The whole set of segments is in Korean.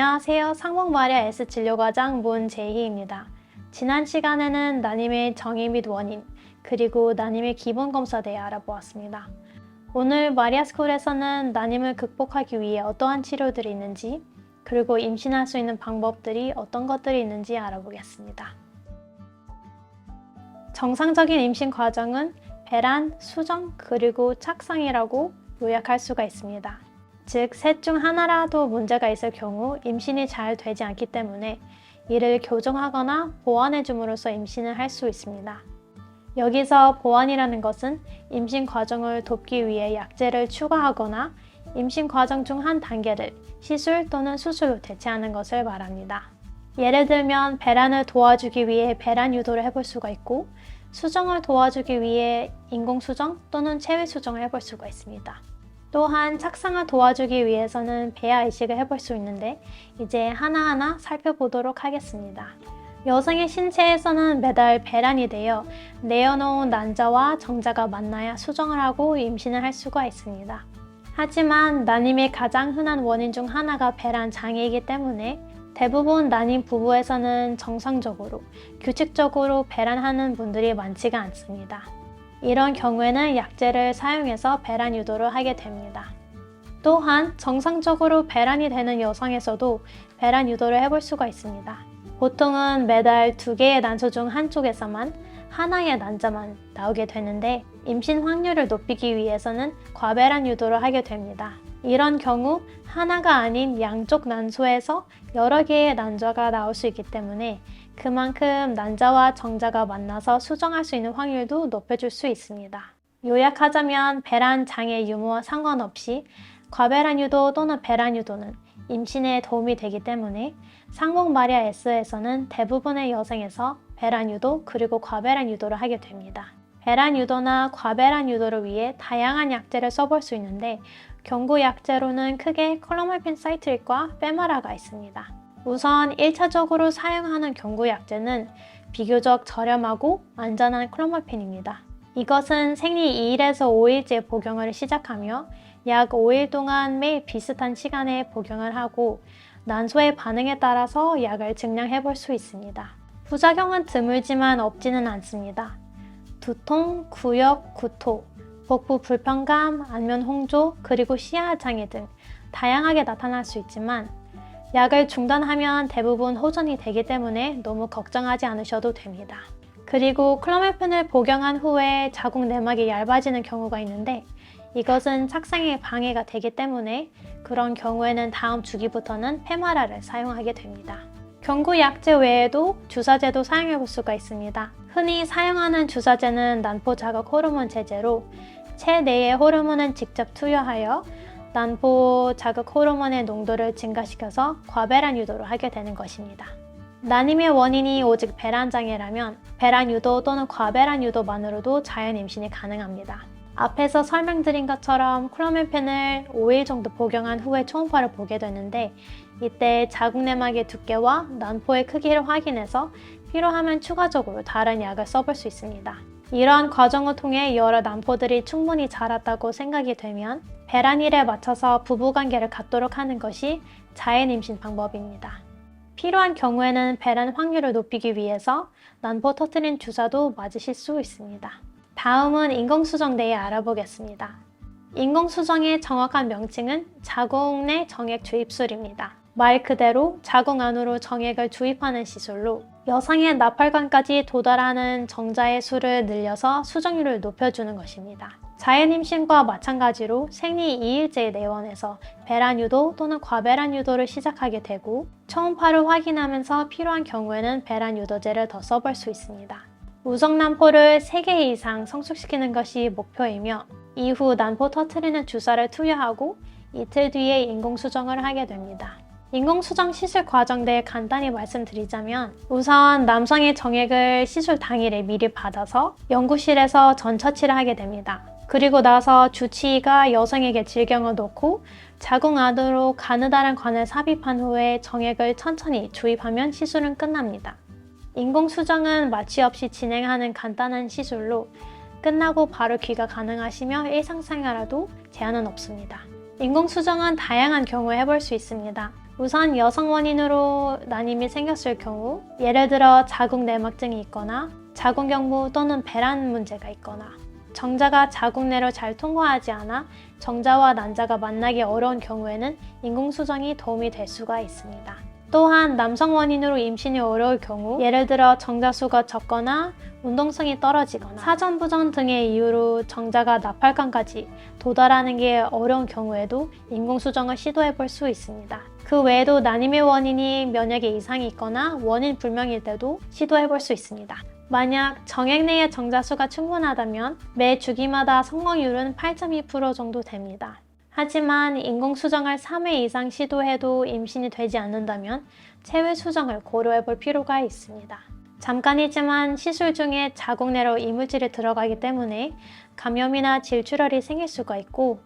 안녕하세요. 상봉마리아 S 진료과장 문재희입니다. 지난 시간에는 난임의 정의 및 원인, 그리고 난임의 기본 검사에 대해 알아보았습니다. 오늘 마리아스쿨에서는 난임을 극복하기 위해 어떠한 치료들이 있는지, 그리고 임신할 수 있는 방법들이 어떤 것들이 있는지 알아보겠습니다. 정상적인 임신 과정은 배란, 수정, 그리고 착상이라고 요약할 수가 있습니다. 즉, 셋 중 하나라도 문제가 있을 경우 임신이 잘 되지 않기 때문에 이를 교정하거나 보완해 줌으로써 임신을 할 수 있습니다. 여기서 보완이라는 것은 임신 과정을 돕기 위해 약제를 추가하거나 임신 과정 중 한 단계를 시술 또는 수술로 대체하는 것을 말합니다. 예를 들면 배란을 도와주기 위해 배란 유도를 해볼 수가 있고, 수정을 도와주기 위해 인공수정 또는 체외수정을 해볼 수가 있습니다. 또한 착상을 도와주기 위해서는 배아 이식을 해볼 수 있는데, 이제 하나하나 살펴보도록 하겠습니다. 여성의 신체에서는 매달 배란이 되어 내어놓은 난자와 정자가 만나야 수정을 하고 임신을 할 수가 있습니다. 하지만 난임의 가장 흔한 원인 중 하나가 배란 장애이기 때문에 대부분 난임 부부에서는 정상적으로, 규칙적으로 배란하는 분들이 많지가 않습니다. 이런 경우에는 약제를 사용해서 배란 유도를 하게 됩니다. 또한 정상적으로 배란이 되는 여성에서도 배란 유도를 해볼 수가 있습니다. 보통은 매달 2개의 난소 중 한쪽에서만 하나의 난자만 나오게 되는데, 임신 확률을 높이기 위해서는 과배란 유도를 하게 됩니다. 이런 경우 하나가 아닌 양쪽 난소에서 여러 개의 난자가 나올 수 있기 때문에 그만큼 난자와 정자가 만나서 수정할 수 있는 확률도 높여줄 수 있습니다. 요약하자면 배란 장애 유무와 상관없이 과배란 유도 또는 배란 유도는 임신에 도움이 되기 때문에 상봉마리아 S에서는 대부분의 여성에서 배란 유도 그리고 과배란 유도를 하게 됩니다. 배란 유도나 과배란 유도를 위해 다양한 약제를 써볼 수 있는데, 경구 약제로는 크게 클로말펜 사이트릭과 페마라가 있습니다. 우선 1차적으로 사용하는 경구 약제는 비교적 저렴하고 안전한 클로말펜입니다. 이것은 생리 2일에서 5일째 복용을 시작하며 약 5일 동안 매일 비슷한 시간에 복용을 하고 난소의 반응에 따라서 약을 증량해 볼 수 있습니다. 부작용은 드물지만 없지는 않습니다. 두통, 구역, 구토, 복부 불편감, 안면 홍조, 그리고 시야 장애 등 다양하게 나타날 수 있지만 약을 중단하면 대부분 호전이 되기 때문에 너무 걱정하지 않으셔도 됩니다. 그리고 클로멜펜을 복용한 후에 자궁 내막이 얇아지는 경우가 있는데, 이것은 착상에 방해가 되기 때문에 그런 경우에는 다음 주기부터는 페마라를 사용하게 됩니다. 경구 약제 외에도 주사제도 사용해 볼 수가 있습니다. 흔히 사용하는 주사제는 난포 자극 호르몬 제제로 체내의 호르몬은 직접 투여하여 난포 자극 호르몬의 농도를 증가시켜서 과배란 유도를 하게 되는 것입니다. 난임의 원인이 오직 배란 장애라면 배란 유도 또는 과배란 유도만으로도 자연 임신이 가능합니다. 앞에서 설명드린 것처럼 클로멜펜을 5일 정도 복용한 후에 초음파를 보게 되는데, 이때 자궁 내막의 두께와 난포의 크기를 확인해서 필요하면 추가적으로 다른 약을 써볼 수 있습니다. 이러한 과정을 통해 여러 난포들이 충분히 자랐다고 생각이 되면 배란일에 맞춰서 부부관계를 갖도록 하는 것이 자연 임신 방법입니다. 필요한 경우에는 배란 확률을 높이기 위해서 난포 터트린 주사도 맞으실 수 있습니다. 다음은 인공수정에 대해 알아보겠습니다. 인공수정의 정확한 명칭은 자궁 내 정액 주입술입니다. 말 그대로 자궁 안으로 정액을 주입하는 시술로 여성의 나팔관까지 도달하는 정자의 수를 늘려서 수정률을 높여주는 것입니다. 자연 임신과 마찬가지로 생리 2일째 내원에서 배란 유도 또는 과배란 유도를 시작하게 되고, 초음파를 확인하면서 필요한 경우에는 배란 유도제를 더 써볼 수 있습니다. 우정 난포를 3개 이상 성숙시키는 것이 목표이며, 이후 난포 터트리는 주사를 투여하고 이틀 뒤에 인공수정을 하게 됩니다. 인공수정 시술 과정 대해 간단히 말씀드리자면, 우선 남성의 정액을 시술 당일에 미리 받아서 연구실에서 전 처치를 하게 됩니다. 그리고 나서 주치의가 여성에게 질경을 놓고 자궁 안으로 가느다란 관을 삽입한 후에 정액을 천천히 주입하면 시술은 끝납니다. 인공수정은 마취 없이 진행하는 간단한 시술로 끝나고 바로 귀가 가능하시며 일상생활에도 제한은 없습니다. 인공수정은 다양한 경우에 해볼 수 있습니다. 우선 여성 원인으로 난임이 생겼을 경우, 예를 들어 자궁 내막증이 있거나 자궁경부 또는 배란 문제가 있거나 정자가 자궁 내로 잘 통과하지 않아 정자와 난자가 만나기 어려운 경우에는 인공수정이 도움이 될 수가 있습니다. 또한 남성 원인으로 임신이 어려울 경우, 예를 들어 정자수가 적거나 운동성이 떨어지거나 사전부정 등의 이유로 정자가 나팔관까지 도달하는 게 어려운 경우에도 인공수정을 시도해 볼 수 있습니다. 그 외에도 난임의 원인이 면역에 이상이 있거나 원인 불명일 때도 시도해 볼 수 있습니다. 만약 정액 내의 정자수가 충분하다면 매 주기마다 성공률은 8.2% 정도 됩니다. 하지만 인공수정을 3회 이상 시도해도 임신이 되지 않는다면 체외 수정을 고려해 볼 필요가 있습니다. 잠깐이지만 시술 중에 자궁 내로 이물질이 들어가기 때문에 감염이나 질출혈이 생길 수가 있고,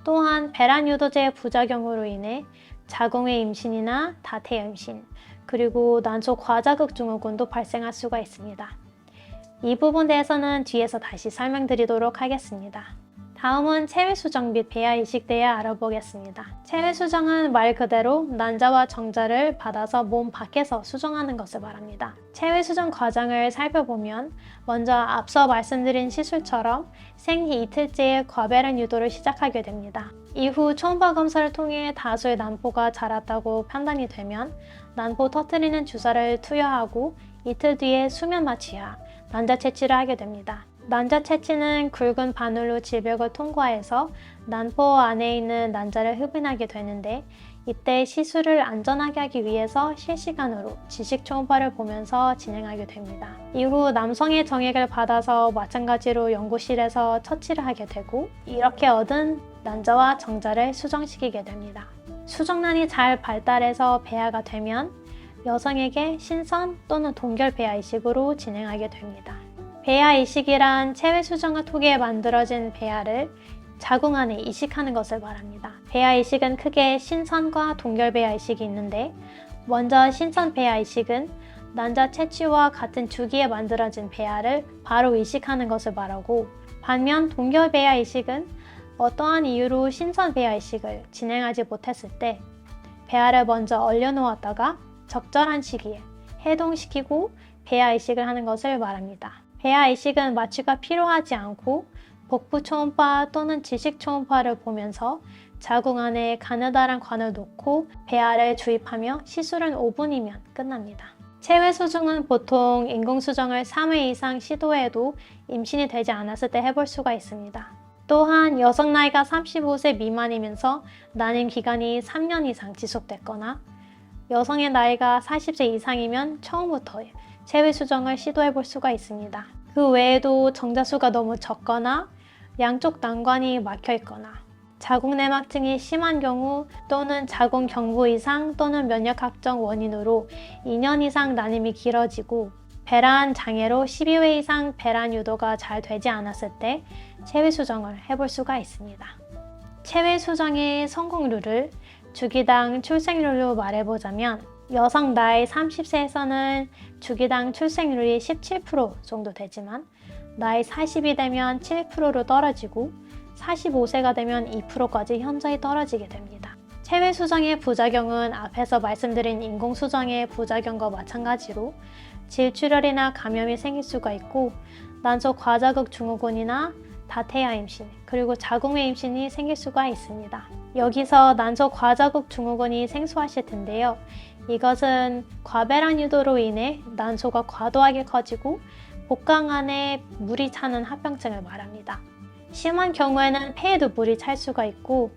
또한 배란 유도제의 부작용으로 인해 자궁의 임신이나 다태 임신, 그리고 난소 과자극 증후군도 발생할 수가 있습니다. 이 부분에 대해서는 뒤에서 다시 설명드리도록 하겠습니다. 다음은 체외수정 및 배아이식에 대해 알아보겠습니다. 체외수정은 말 그대로 난자와 정자를 받아서 몸 밖에서 수정하는 것을 말합니다. 체외수정 과정을 살펴보면 먼저 앞서 말씀드린 시술처럼 생리 이틀째에 과배란 유도를 시작하게 됩니다. 이후 초음파 검사를 통해 다수의 난포가 자랐다고 판단이 되면 난포 터뜨리는 주사를 투여하고 이틀 뒤에 수면 마취야 난자 채취를 하게 됩니다. 난자 채취는 굵은 바늘로 질벽을 통과해서 난포 안에 있는 난자를 흡인하게 되는데, 이때 시술을 안전하게 하기 위해서 실시간으로 지식 초음파를 보면서 진행하게 됩니다. 이후 남성의 정액을 받아서 마찬가지로 연구실에서 처치를 하게 되고, 이렇게 얻은 난자와 정자를 수정시키게 됩니다. 수정란이 잘 발달해서 배아가 되면 여성에게 신선 또는 동결 배아 이식으로 진행하게 됩니다. 배아 이식이란 체외 수정을 통해 만들어진 배아를 자궁 안에 이식하는 것을 말합니다. 배아 이식은 크게 신선,과 동결 배아 이식이 있는데, 먼저 신선 배아 이식은 난자 채취와 같은 주기에 만들어진 배아를 바로 이식하는 것을 말하고, 반면 동결 배아 이식은 어떠한 이유로 신선 배아 이식을 진행하지 못했을 때 배아를 먼저 얼려놓았다가 적절한 시기에 해동시키고 배아 이식을 하는 것을 말합니다. 배아 이식은 마취가 필요하지 않고 복부 초음파 또는 지식 초음파를 보면서 자궁 안에 가느다란 관을 놓고 배아를 주입하며 시술은 5분이면 끝납니다. 체외 수정은 보통 인공수정을 3회 이상 시도해도 임신이 되지 않았을 때 해볼 수가 있습니다. 또한 여성 나이가 35세 미만이면서 난임 기간이 3년 이상 지속됐거나 여성의 나이가 40세 이상이면 처음부터 체외 수정을 시도해 볼 수가 있습니다. 그 외에도 정자수가 너무 적거나 양쪽 난관이 막혀 있거나 자궁 내막증이 심한 경우, 또는 자궁 경부 이상 또는 면역학적 원인으로 2년 이상 난임이 길어지고 배란 장애로 12회 이상 배란 유도가 잘 되지 않았을 때 체외 수정을 해볼 수가 있습니다. 체외 수정의 성공률을 주기당 출생률로 말해보자면, 여성 나이 30세에서는 주기당 출생률이 17% 정도 되지만 나이 40이 되면 7%로 떨어지고 45세가 되면 2%까지 현저히 떨어지게 됩니다. 체외 수정의 부작용은 앞에서 말씀드린 인공수정의 부작용과 마찬가지로 질출혈이나 감염이 생길 수가 있고, 난소 과자극 증후군이나 다태아 임신, 그리고 자궁의 임신이 생길 수가 있습니다. 여기서 난소 과자극 증후군이 생소하실 텐데요. 이것은 과배란 유도로 인해 난소가 과도하게 커지고 복강 안에 물이 차는 합병증을 말합니다. 심한 경우에는 폐에도 물이 찰 수가 있고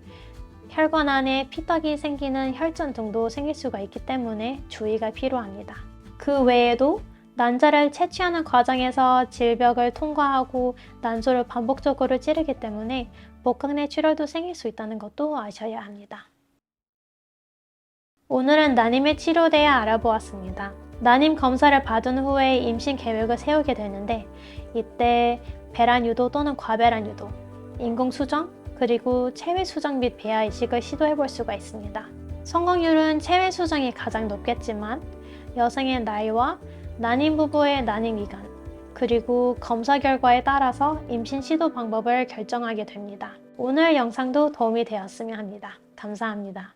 혈관 안에 피떡이 생기는 혈전 등도 생길 수가 있기 때문에 주의가 필요합니다. 그 외에도 난자를 채취하는 과정에서 질벽을 통과하고 난소를 반복적으로 찌르기 때문에 복강 내 출혈도 생길 수 있다는 것도 아셔야 합니다. 오늘은 난임의 치료에 대해 알아보았습니다. 난임 검사를 받은 후에 임신 계획을 세우게 되는데, 이때 배란 유도 또는 과배란 유도, 인공수정, 그리고 체외 수정 및 배아 이식을 시도해 볼 수가 있습니다. 성공률은 체외 수정이 가장 높겠지만 여성의 나이와 난임 부부의 난임 기간, 그리고 검사 결과에 따라서 임신 시도 방법을 결정하게 됩니다. 오늘 영상도 도움이 되었으면 합니다. 감사합니다.